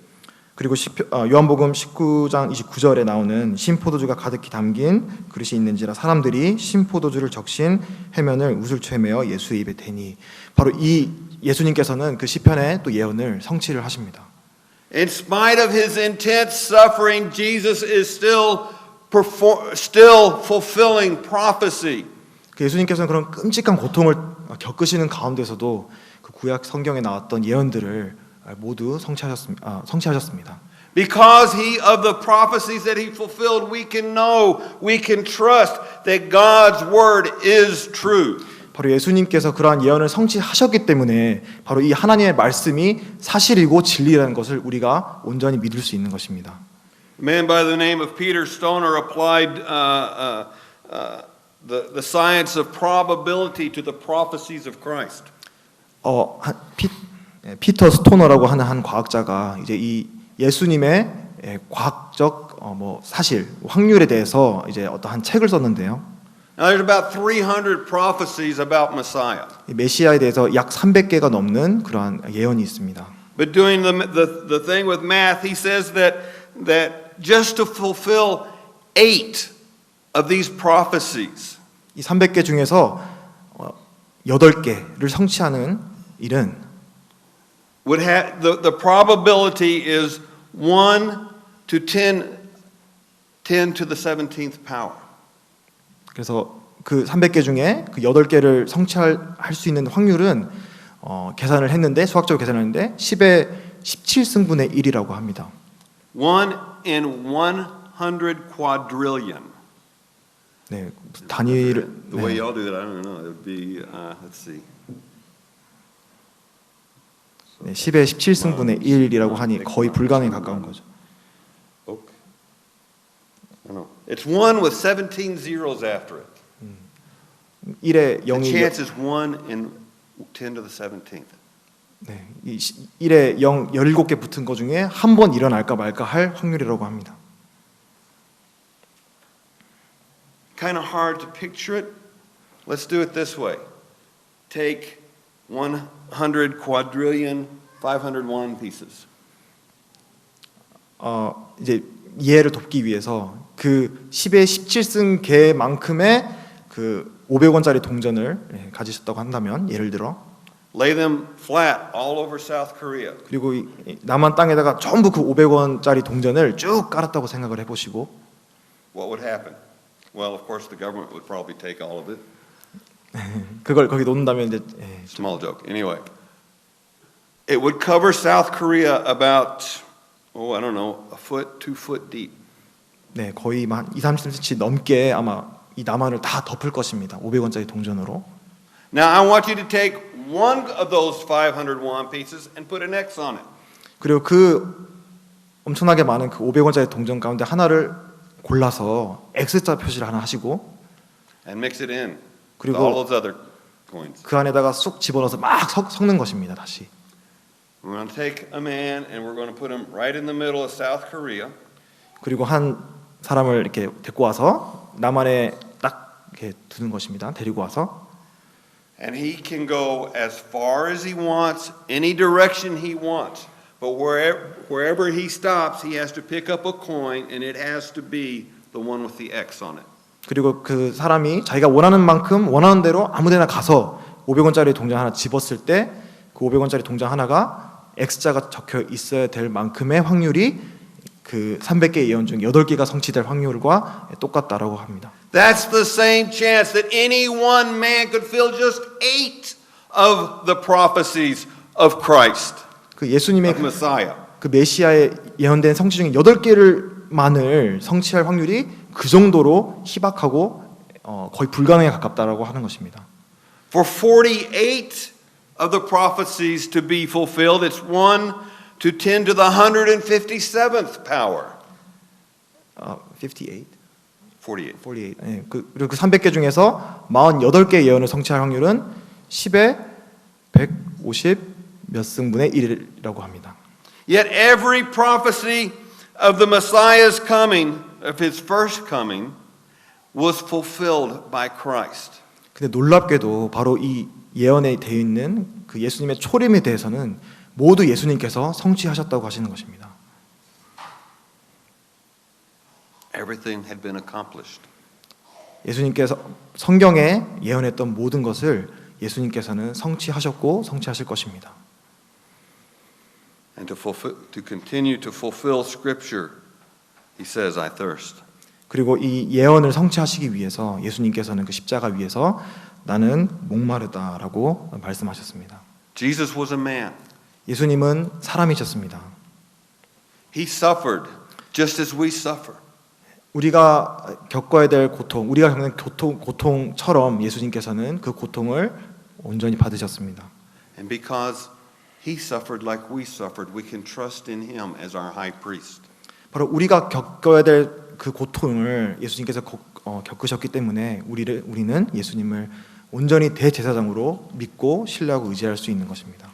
그리고 요한복음 19장 29절에 나오는 신포도주가 가득히 담긴 그릇이 있는지라 사람들이 신포도주를 적신 해면을 웃을 채매어 예수의 입에 대니. 바로 이 예수님께서는 그 시편의 또 예언을 성취를 하십니다. In spite of his intense suffering, Jesus is still fulfilling prophecy. 그 예수님께서는 그런 끔찍한 고통을 겪으시는 가운데서도 그 구약 성경에 나왔던 예언들을 모두 성취하셨습니다. Because of the prophecies that he fulfilled, we can know, we can trust that God's word is true. 바로 예수님께서 그러한 예언을 성취하셨기 때문에 바로 이 하나님의 말씀이 사실이고 진리라는 것을 우리가 온전히 믿을 수 있는 것입니다. A man by the name of Peter Stoner applied the science of probability to the prophecies of Christ. 피터 스토너라고 하는 한 과학자가 이제 이 예수님의 과학적 사실, 확률에 대해서 이제 어떠한 책을 썼는데요. Now there's about 300 prophecies about Messiah. 메시아에 대해서 약 300개가 넘는 그러한 예언이 있습니다. But doing the thing with math, he says that just to fulfill 8 of these prophecies, 이 300개 중에서 8개를 성취하는 일은 would have the probability is 1 to 10 to the 17th power. 그래서 그 300개 중에 그 8개를 성취할 수 있는 확률은 계산을 했는데 수학적으로 계산을 했는데 10의 17승분의 1이라고 합니다. 1 in 100 quadrillion. 네, 단위를 The way y'all do it, I don't know. It would be let's see. 네, 10의 17승분의 1이라고 하니 거의 불가능에 가까운 거죠. Okay. I know. It's 1 with 17 zeros after it. 1의 The 0이 chance is 1 in 10 to the 17th. 네, 1에 0 17개 붙은 거 중에 한 번 일어날까 말까 할 확률이라고 합니다. Kind of hard to picture it. Let's do it this way. Take 100 quadrillion 501 pieces. 이제 이해를 돕기 위해서 그 10의 17승 개만큼의 그 500원짜리 동전을 가지셨다고 한다면 예를 들어 Lay them flat all over South Korea. 그리고 남한 땅에다가 전부 그 500원짜리 동전을 쭉 깔았다고 생각을 해보시고 What would happen? Well, of course, the government would probably take all of it. 그걸 거기 놓는다면 이제 Small joke. Anyway, it would cover South Korea about, I don't know, a foot, 2 foot deep. 네, 거의 한 2-30cm 넘게 아마 이 남한을 다 덮을 것입니다. 500원짜리 동전으로. Now, I want you to take one of those 501 pieces and put an X on it. 그리고 그 엄청나게 많은 그 500원짜리 동전 가운데 하나를 골라서 X자 표시를 하나 하시고 And mix it in with 그리고 all those other coins. 그 안에다가 쏙 집어넣어서 막 섞는 것입니다. 다시. We're going to take a man and we're going to put him right in the middle of South Korea. 그리고 한 사람을 이렇게 데리고 와서 남한에 딱 이렇게 두는 것입니다. 데리고 와서 And he can go as far as he wants, any direction he wants. But wherever he stops, he has to pick up a coin and it has to be the one with the X on it. 그리고 그 사람이 자기가 원하는 만큼 원하는 대로 아무데나 가서 500원짜리 동전 하나 집었을 때 그 500원짜리 동전 하나가 X자가 적혀 있어야 될 만큼의 확률이 그 300개의 예언 중 8개가 성취될 확률과 똑같다라고 합니다. That's the same chance that any one man could fill just 8 of the prophecies of Christ, 그 예수님의 of Messiah. 그 메시아의 예언된 성취 중에 8개만을 성취할 확률이 그 정도로 희박하고 거의 불가능에 가깝다라고 하는 것입니다. For 48 of the prophecies to be fulfilled, it's 1 to 10 to the 157th power. 58. 48. 48. 네, 그리고 그 300개 중에서 48개의 예언을 성취할 확률은 10의 150 몇 승분의 1이라고 합니다. Yet every prophecy of the Messiah's coming, of his first coming, was fulfilled by Christ. 근데 놀랍게도 바로 이 예언에 되어 있는 그 예수님의 초림에 대해서는 모두 예수님께서 성취하셨다고 하시는 것입니다. Everything had been accomplished. 예수님께서 성경에 예언했던 모든 것을 예수님께서는 성취하셨고 성취하실 것입니다. And to continue to fulfill Scripture, he says, I thirst. 그리고 이 예언을 성취하시기 위해서 예수님께서는 그 십자가 위에서 나는 목마르다라고 말씀하셨습니다. Jesus was a man. 예수님은 사람이셨습니다. He suffered just as we suffer. 우리가 겪어야 될 고통, 우리가 겪는 고통처럼 예수님께서는 그 고통을 온전히 받으셨습니다. And because he suffered like we suffered, we can trust in him as our high priest. 바로 우리가 겪어야 될 그 고통을 예수님께서 겪으셨기 때문에 우리는 예수님을 온전히 대제사장으로 믿고 신뢰하고 의지할 수 있는 것입니다.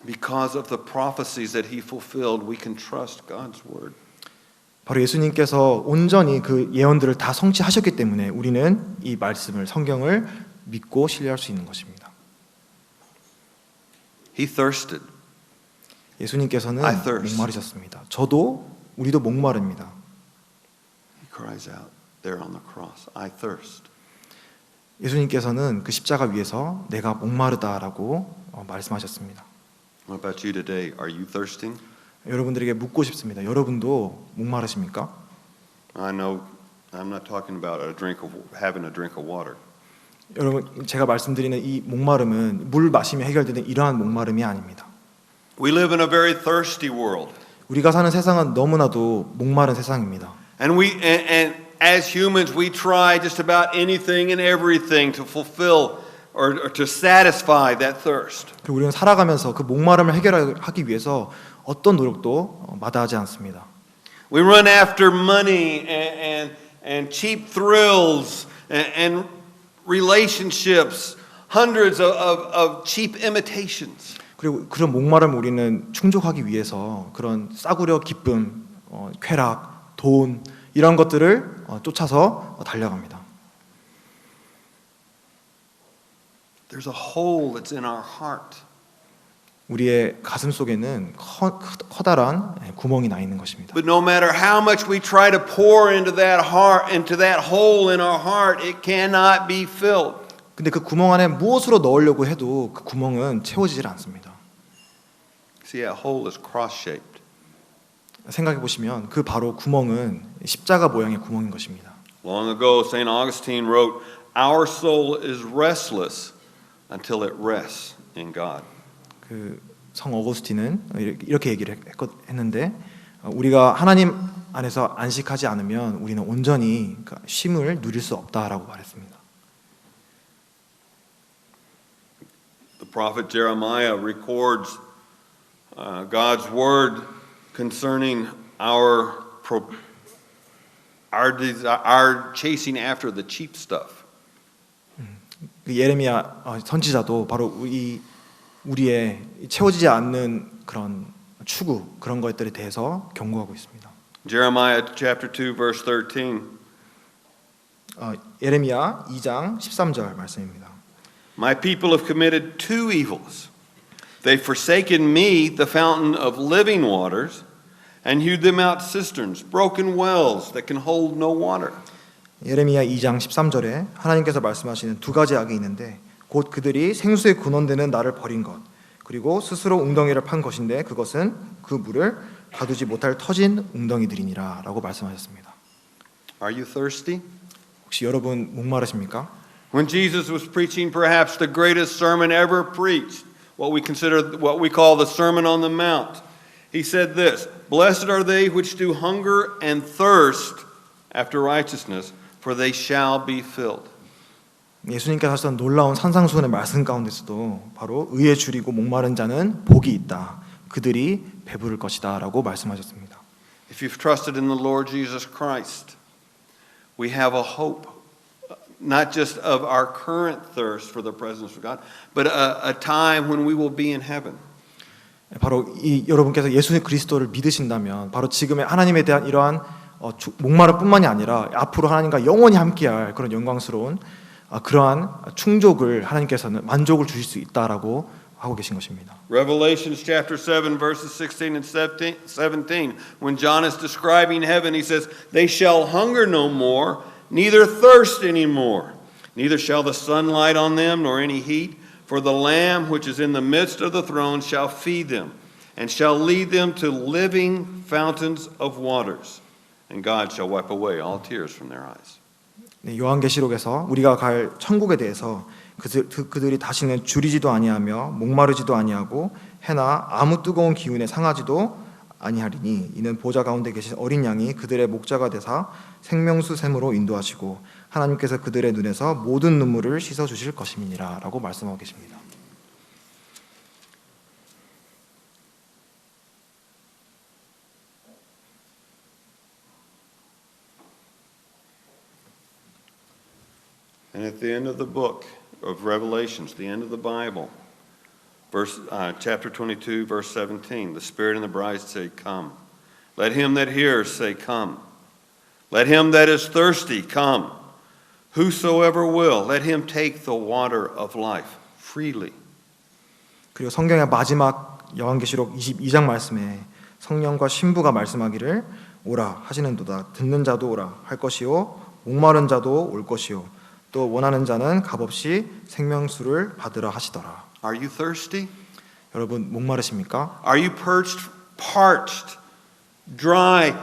Because of the prophecies that he fulfilled, we can trust God's word. 바로 예수님께서 온전히 그 예언들을 다 성취하셨기 때문에 우리는 이 말씀을, 성경을 믿고 신뢰할 수 있는 것입니다. He thirsted. 예수님께서는 I thirst. 목마르셨습니다. 우리도 목마릅니다. He cries out there on the cross, I thirst. 예수님께서는 그 십자가 위에서 내가 목마르다라고 말씀하셨습니다. What about you today? Are you thirsting? 여러분들에게 묻고 싶습니다. 여러분도 목마르십니까? I know I'm not talking about having a drink of water. 여러분, 제가 말씀드리는 이 목마름은 물 마시며 해결되는 이러한 목마름이 아닙니다. We live in a very thirsty world. 우리가 사는 세상은 너무나도 목마른 세상입니다. And as humans we try just about anything and everything to fulfill or to satisfy that thirst. 그리고 우리는 살아가면서 그 목마름을 해결하기 위해서 어떤 노력도 마다하지 않습니다. We run after money and cheap thrills and relationships, hundreds of cheap imitations. 그리고 그런 목마름을 우리는 충족하기 위해서 그런 싸구려 기쁨, 쾌락, 돈 이런 것들을 쫓아서 달려갑니다. There's a hole that's in our heart. 우리의 가슴 속에는 커다란 구멍이 나 있는 것입니다. But no matter how much we try to pour into that hole in our heart, it cannot be filled. 근데 그 구멍 안에 무엇으로 넣으려고 해도 그 구멍은 채워지질 않습니다. See, that hole is cross-shaped. 생각해 보시면 그 바로 구멍은 십자가 모양의 구멍인 것입니다. Long ago, St. Augustine wrote, "Our soul is restless until it rests in God." 그 성 어거스틴은 이렇게 얘기를 했는데 우리가 하나님 안에서 안식하지 않으면 우리는 온전히 쉼을 누릴 수 없다라고 말했습니다. The prophet Jeremiah records God's word concerning our chasing after the cheap stuff. 그 예레미야 선지자도 바로 우리의 채워지지 않는 그런 추구 그런 것들에 대해서 경고하고 있습니다. Jeremiah chapter 2 verse 13. 예레미야 2장 13절 말씀입니다. My people have committed two evils. They've forsaken me, the fountain of living waters, and hewed them out cisterns, broken wells that can hold no water. 예레미야 2장 13절에 하나님께서 말씀하시는 두 가지 악이 있는데 곧 그들이 생수의 근원되는 나를 버린 것 그리고 스스로 웅덩이를 판 것인데 그것은 그 물을 가두지 못할 터진 웅덩이들이니라 라고 말씀하셨습니다. Are you thirsty? 혹시 여러분 목마르십니까? When Jesus was preaching perhaps the greatest sermon ever preached, what we call the Sermon on the Mount, he said this, "Blessed are they which do hunger and thirst after righteousness, for they shall be filled." 예수님께서 하셨던 놀라운 산상수훈의 말씀 가운데서도 바로 의에 줄이고 목마른 자는 복이 있다. 그들이 배부를 것이다 라고 말씀하셨습니다. If you've trusted in the Lord Jesus Christ, we have a hope, not just of our current thirst for the presence of God, but a time when we will be in heaven. 바로 여러분께서 예수 그리스도를 믿으신다면 바로 지금의 하나님에 대한 이러한 목마름뿐만이 아니라 앞으로 하나님과 영원히 함께할 그런 영광스러운 그러한 충족을 하나님께서는 만족을 주실 수 있다라고 하고 계신 것입니다. Revelations chapter 7 verses 16 and 17, when John is describing heaven, he says, "They shall hunger no more, neither thirst any more. Neither shall the sun light on them, nor any heat. For the Lamb which is in the midst of the throne shall feed them, and shall lead them to living fountains of waters. And God shall wipe away all tears from their eyes." 네, 요한계시록에서 우리가 갈 천국에 대해서 그들이 다시는 줄이지도 아니하며 목마르지도 아니하고 해나 아무 뜨거운 기운에 상하지도 아니하리니 이는 보좌 가운데 계신 어린 양이 그들의 목자가 되사 생명수 샘으로 인도하시고 하나님께서 그들의 눈에서 모든 눈물을 씻어 주실 것임이니라 라고 말씀하고 계십니다. And at the end of the book of Revelations, the end of the Bible, chapter 22, verse 17, the Spirit and the bride say, "Come." Let him that hears say, "Come." Let him that is thirsty come. Whosoever will, let him take the water of life freely. 그리고 성경의 마지막 요한계시록 22장 말씀에 성령과 신부가 말씀하기를 오라 하시는도다. 듣는 자도 오라 할 것이요 목마른 자도 올 것이요 또 원하는 자는 값없이 생명수를 받으라 하시더라. Are you thirsty? 여러분 목마르십니까? Are you parched, dry,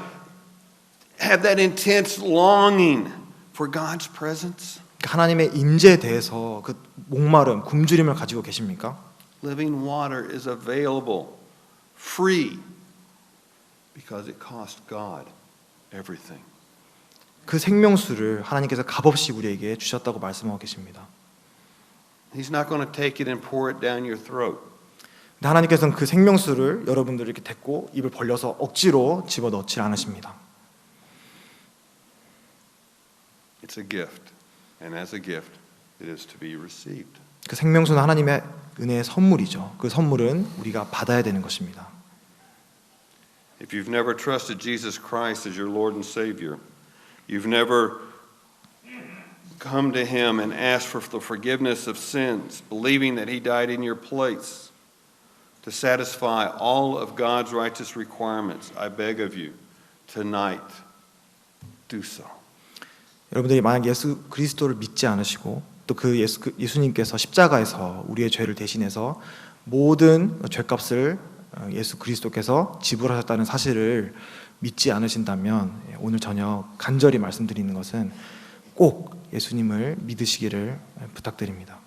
have that intense longing for God's presence? 하나님의 임재에 대해서 그 목마름, 굶주림을 가지고 계십니까? Living water is available, free, because it cost God everything. 그 생명수를 하나님께서 값없이 우리에게 주셨다고 말씀하고 계십니다. He's not going to take it and pour it down your throat. 근데 하나님께서는 그 생명수를 여러분들 이렇게 댔고 입을 벌려서 억지로 집어넣지 않으십니다. It's a gift, and as a gift, it is to be received. 그 생명수는 하나님의 은혜의 선물이죠. 그 선물은 우리가 받아야 되는 것입니다. If you've never trusted Jesus Christ as your Lord and Savior, you've never come to Him and asked for the forgiveness of sins, believing that He died in your place to satisfy all of God's righteous requirements, I beg of you, tonight, do so. 여러분들이 만약 예수 그리스도를 믿지 않으시고 또 그 예수님께서 십자가에서 우리의 죄를 대신해서 모든 죄값을 예수 그리스도께서 지불하셨다는 사실을 믿지 않으신다면 오늘 저녁 간절히 말씀드리는 것은 꼭 예수님을 믿으시기를 부탁드립니다.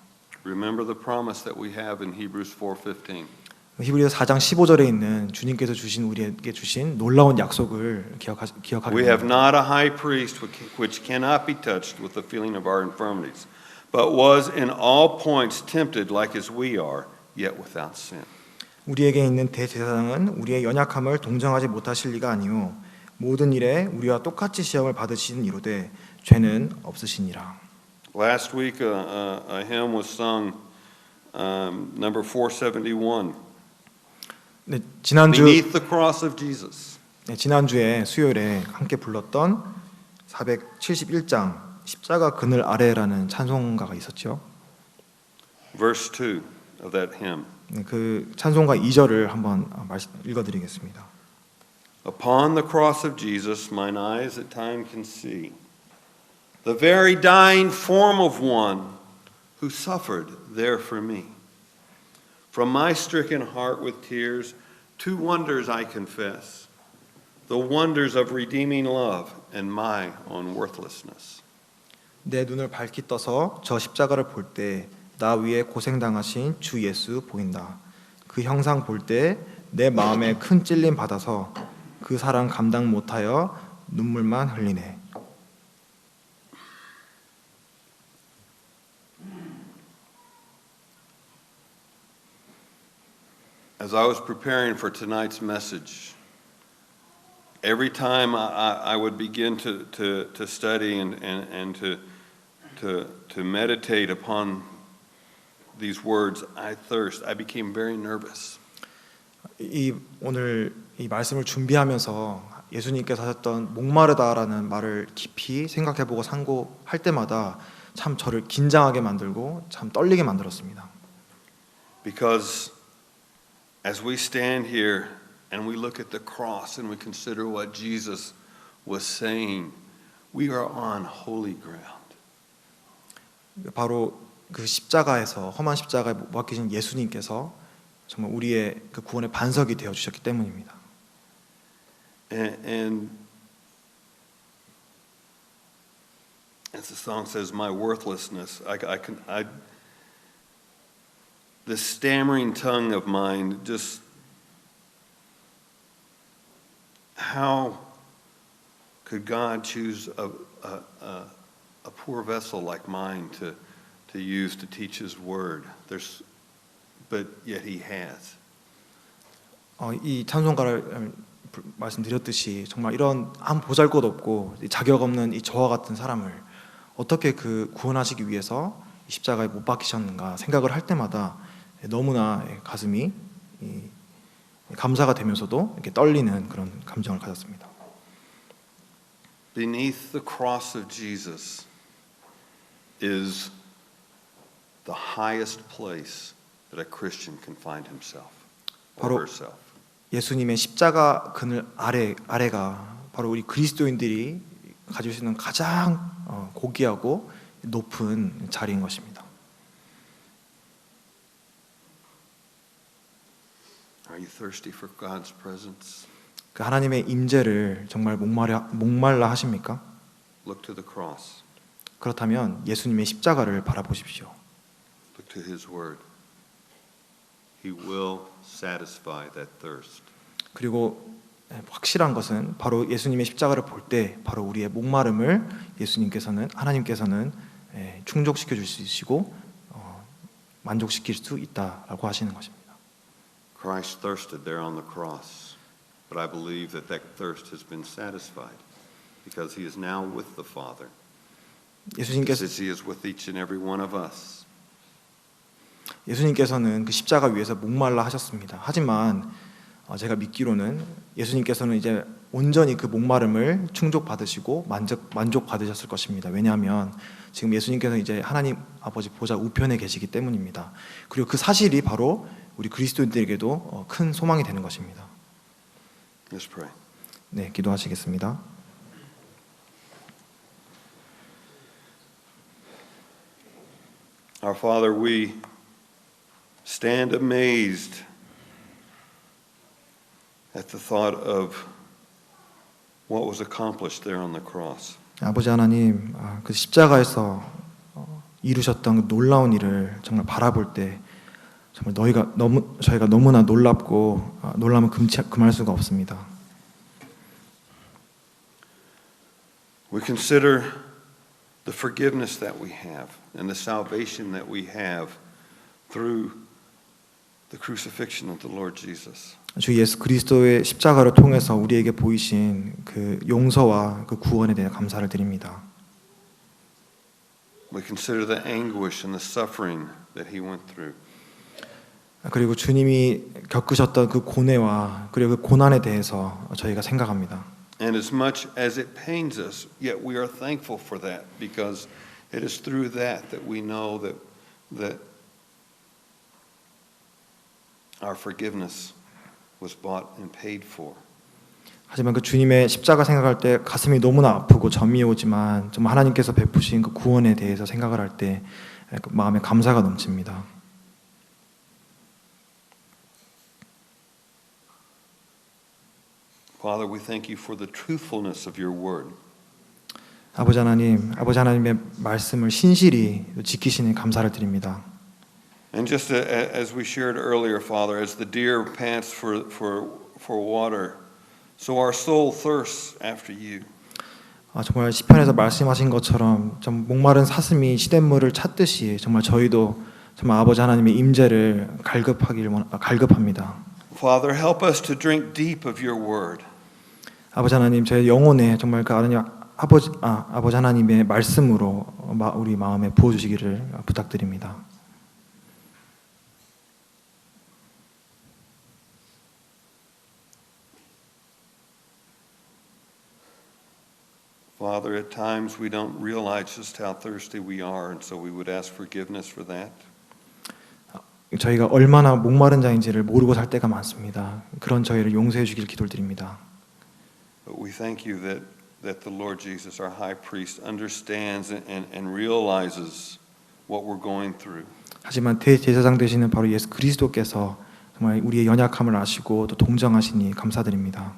Remember the promise that we have in Hebrews 4:15. 히브리서 4장 15절에 있는 주님께서 주신 우리에게 주신 놀라운 약속을 기억하게 We have 됩니다. not a high priest which cannot be touched with the feeling of our infirmities, but was in all points tempted like as we are, yet without sin. 우리에게 있는 대제사장은 우리의 연약함을 동정하지 못하실 리가 아니요 모든 일에 우리와 똑같이 시험을 받으신 이로되 죄는 없으시니라. Last week a hymn was sung, number 471, 네, 지난주 Beneath the Cross of Jesus. 지난주에 수요일에 함께 불렀던 471장 십자가 그늘 아래라는 찬송가가 있었죠. Verse 2 of that hymn. 그 찬송가 2절을 한번 읽어드리겠습니다. Upon the cross of Jesus, mine eyes at time can see the very dying form of one who suffered there for me. From my stricken heart with tears, two wonders I confess, the wonders of redeeming love and my own worthlessness. 내 눈을 밝히 떠서 저 십자가를 볼 때 나 위에 고생당하신 주 예수 보인다. 그 형상 볼 때 내 마음에 큰 찔림 받아서 그 사랑 감당 못하여 눈물만 흘리네. As I was preparing for tonight's message, every time I would begin to study and to meditate upon these words, I thirst, I became very nervous. 오늘 이 말씀을 준비하면서 예수님께서 하셨던 목마르다라는 말을 깊이 생각해보고 상고할 때마다 참 저를 긴장하게 만들고 참 떨리게 만들었습니다. Because as we stand here and we look at the cross and we consider what Jesus was saying, we are on holy ground. 바로 그 십자가에서 험한 십자가에 못 박히신 예수님께서 정말 우리의 그 구원의 반석이 되어 주셨기 때문입니다. And as the song says, my worthlessness, the stammering tongue of mine, just how could God choose a poor vessel like mine to use to teach His word? But yet He has. 이 찬송가를 말씀드렸듯이 정말 이런 한 보잘것없고 자격 없는 이 저와 같은 사람을 어떻게 그 구원하시기 위해서 십자가에 못 박히셨는가 생각을 할 때마다 너무나 가슴이 감사가 되면서도 이렇게 떨리는 그런 감정을 가졌습니다. Beneath the cross of Jesus is the highest place that a Christian can find himself or herself. 예수님의 십자가 그늘 아래가 바로 우리 그리스도인들이 가질 수 있는 가장 고귀하고 높은 자리인 것입니다. Are you thirsty for God's presence? 그 하나님의 임재를 정말 목말라 하십니까? Look to the cross. 그렇다면 예수님의 십자가를 바라보십시오. Look to His word. He will satisfy that thirst. 그리고 확실한 것은 바로 예수님의 십자가를 볼 때 바로 우리의 목마름을 하나님께서는 충족시켜 줄 수 있으시고 만족시킬 수 있다라고 하시는 것입니다. Christ thirsted there on the cross, but I believe that thirst has been satisfied because He is now with the Father. 예수님께서 As He is with each and every one of us. 예수님께서는 그 십자가 위에서 목말라 하셨습니다. 하지만 제가 믿기로는 예수님께서는 이제 온전히 그 목마름을 충족받으시고 만족받으셨을 것입니다. 왜냐하면 지금 예수님께서 이제 하나님 아버지 보좌 우편에 계시기 때문입니다. 그리고 그 사실이 바로 우리 그리스도인들에게도 큰 소망이 되는 것입니다. Let's pray. 네, 기도하시겠습니다. Our Father, we stand amazed at the thought of what was accomplished there on the cross. 아버지 하나님, 그 십자가에서 이루셨던 그 놀라운 일을 정말 바라볼 때 정말 저희가 너무나 놀랍고 놀라면 금할 수가 없습니다. We consider the forgiveness that we have and the salvation that we have through the crucifixion of the Lord Jesus. 주 예수 그리스도의 십자가를 통해서 우리에게 보이신 그 용서와 그 구원에 대해 감사를 드립니다. We consider the anguish and the suffering that He went through. 그리고 주님이 겪으셨던 그 고뇌와 그리고 그 고난에 대해서 저희가 생각합니다. And as much as it pains us, yet we are thankful for that because it is through that we know that our forgiveness was bought and paid for. 하지만 그 주님의 십자가 생각할 때 가슴이 너무나 아프고 점이 오지만 정말 하나님께서 베푸신 그 구원에 대해서 생각을 할 때 마음에 감사가 넘칩니다. Father, we thank you for the truthfulness of your word. 아버지 하나님의 말씀을 신실히 지키시는 감사를 드립니다. And just as we shared earlier, Father, as the deer pants for water, so our soul thirsts after you. 정말 시편에서 말씀하신 것처럼 좀 목마른 사슴이 시냇물을 찾듯이 정말 저희도 정말 아버지 하나님의 임재를 갈급합니다. Father, help us to drink deep of your word. 아버지 하나님, 저의 영혼에 정말 그 아버지 하나님의 말씀으로 우리 마음에 부어주시기를 부탁드립니다. Father, at times we don't realize just how thirsty we are, and so we would ask forgiveness for that. 저희가 얼마나 목마른 자인지를 모르고 살 때가 많습니다. 그런 저희를 용서해 주길 기도드립니다. But we thank you that the Lord Jesus, our high priest, understands and realizes what we're going through. 하지만 대제사장 되시는 바로 예수 그리스도께서 정말 우리의 연약함을 아시고 또 동정하시니 감사드립니다.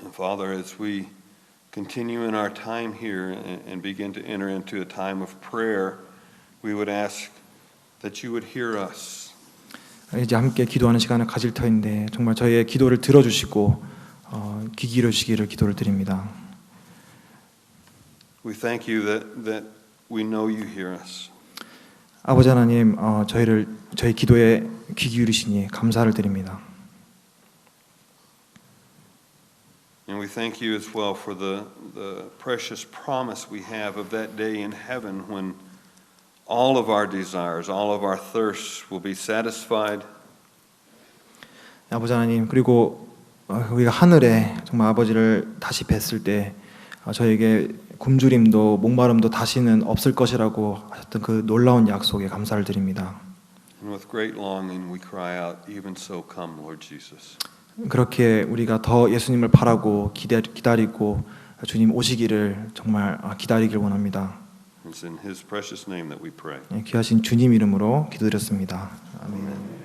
And Father, as we continue in our time here and begin to enter into a time of prayer, we would ask that you would hear us. 이제 함께 기도하는 시간을 가질 터인데 정말 저희의 기도를 들어주시고 귀 기울여 주시기를 기도를 드립니다. We thank you that we know you hear us. 아버지 하나님, 저희 기도에 귀 기울이시니 감사를 드립니다. And we thank you as well for the precious promise we have of that day in heaven when all of our desires, all of our thirsts will be satisfied. 아버지 하나님, 그리고 우리가 하늘에 정말 아버지를 다시 뵀을 때 저에게 굶주림도 목마름도 다시는 없을 것이라고 하셨던 그 놀라운 약속에 감사를 드립니다. And with great longing we cry out, even so come, Lord Jesus. 그렇게 우리가 더 예수님을 바라고 기다리고 주님 오시기를 정말 기다리길 원합니다. It's in His precious name that we pray. 귀하신 주님 이름으로 기도드렸습니다. 아멘.